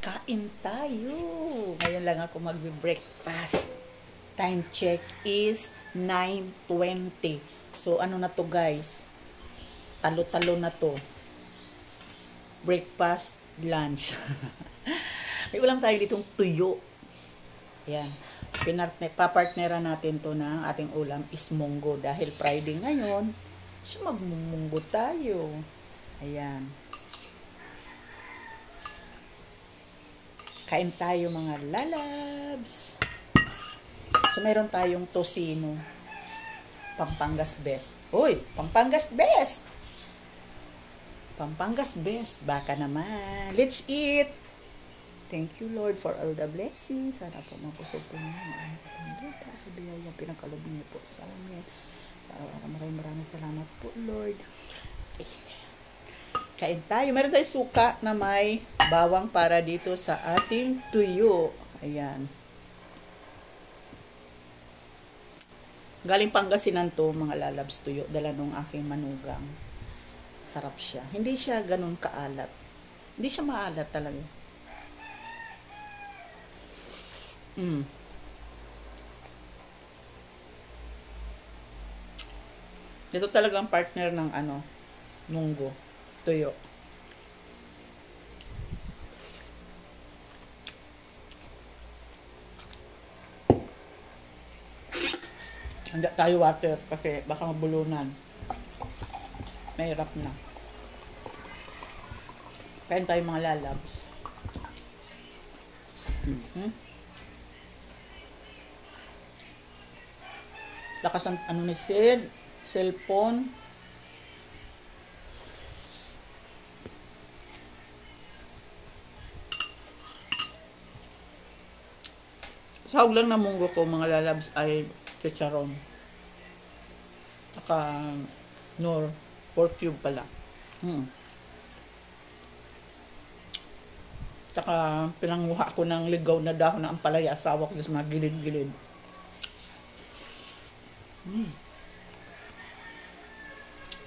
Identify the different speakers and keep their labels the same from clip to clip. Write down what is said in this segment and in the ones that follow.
Speaker 1: Kain tayo. Ngayon lang ako magbe-breakfast. Time check is 9:20. So, ano na to guys? Talo-talo na to. Breakfast, lunch. May ulam tayo ditong tuyo. Yan. Papartneran natin to na ating ulam is munggo. Dahil Friday ngayon, so magmumunggo tayo. Ayan. Kain tayo mga lalabs. So, meron tayong tosino. Pampangas best. Uy, Pampangas best! Pampangas best. Baka naman. Let's eat! Thank you, Lord, for all the blessings. Sana po mapusog po naman. Sa biyayang pinagkaloob niyo po sa amin. Sa araw-araw, maraming salamat po, Lord. Kain tayo. Meron tayong suka na may bawang para dito sa ating tuyo. Ayan. Galing Pangasinan to, mga lalabs tuyo. Dala nung aking manugang. Sarap siya. Hindi siya ganun kaalat. Hindi siya maalat talaga. Ito talagang partner ng munggo. Tuyo. Handa tayo water kasi baka mabulunan. Mahirap na. Kain tayo mga lalabs. Lakas ang ni Sid. Cellphone. Sahog lang na munggo ko mga lalabs ay chicharon. Saka pork cube pala. Saka pinanguha ko ng ligaw na dahon ng ampalaya. Asawa ko sa mga gilid-gilid.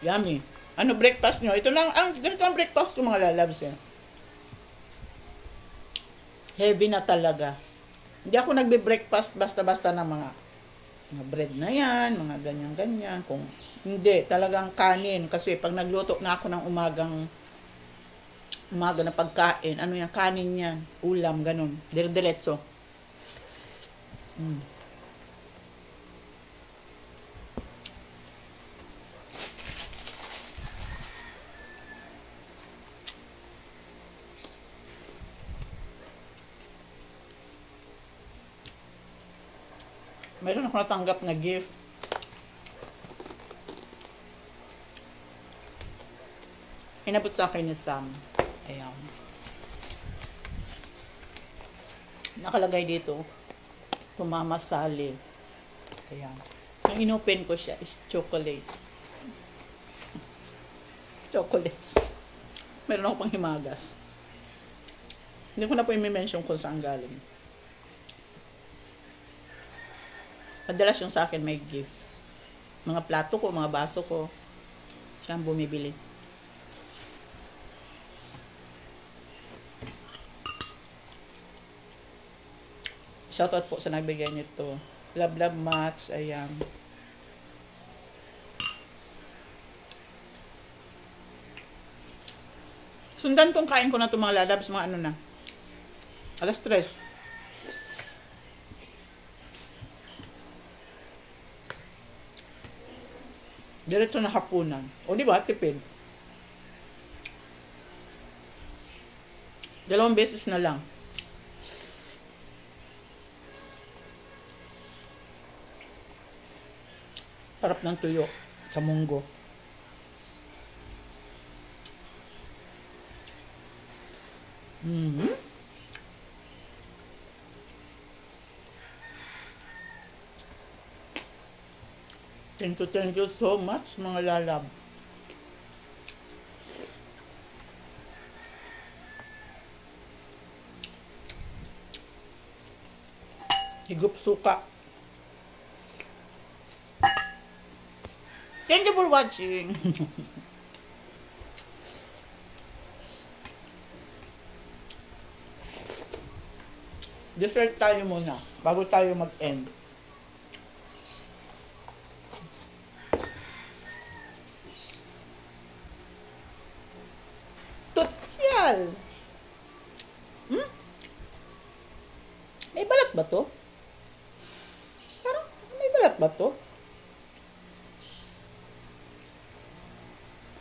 Speaker 1: Yummy. Ano breakfast nyo? Ito lang, ganito ang breakfast ko mga lalabs. Heavy na talaga. Hindi ako nagbe-breakfast basta-basta ng mga bread na yan, mga ganyan-ganyan. Kung hindi, talagang kanin. Kasi pag nagluto na ako ng umaga na pagkain, ano yan, kanin yan, ulam, ganun. Dire-diretso. Meron ako natanggap na gift. Inabot sa akin ni Sam. Ayan. Nakalagay dito, tumamasali. Ayan. Ang inopen ko siya is chocolate. Chocolate. Meron ako pang himagas. Hindi ko na po i-mention kung saan galing. Madalas yung sa akin may gift. Mga plato ko, mga baso ko. Siya ang bumibili. Shoutout po sa nagbigay nito. Love Max. Ayan. Sundan tong kain ko na itong mga lalabs. Mga ano na. Alas 3. Diretso na hapunan. O di ba, tipid. 2 beses na lang. Sarap ng tuyo sa munggo. Thank you so much mga lalab. Higup suka. Thank you for watching. Dessert tayo muna, bago tayo mag-end. Tutyal! May balat ba to? Parang, may balat ba to?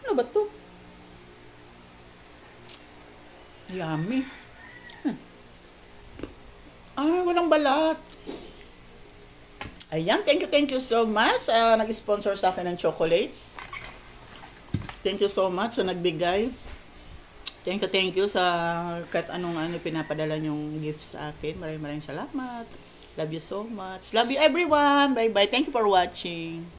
Speaker 1: Ano ba to? Yummy. Walang balat. Ayan, thank you so much. Nag-sponsor sa akin ng chocolate. Thank you so much sa nagbigay. Thank you sa kahit anong pinapadala nyong gift sa akin. Maraming salamat. Love you so much. Love you everyone. Bye-bye. Thank you for watching.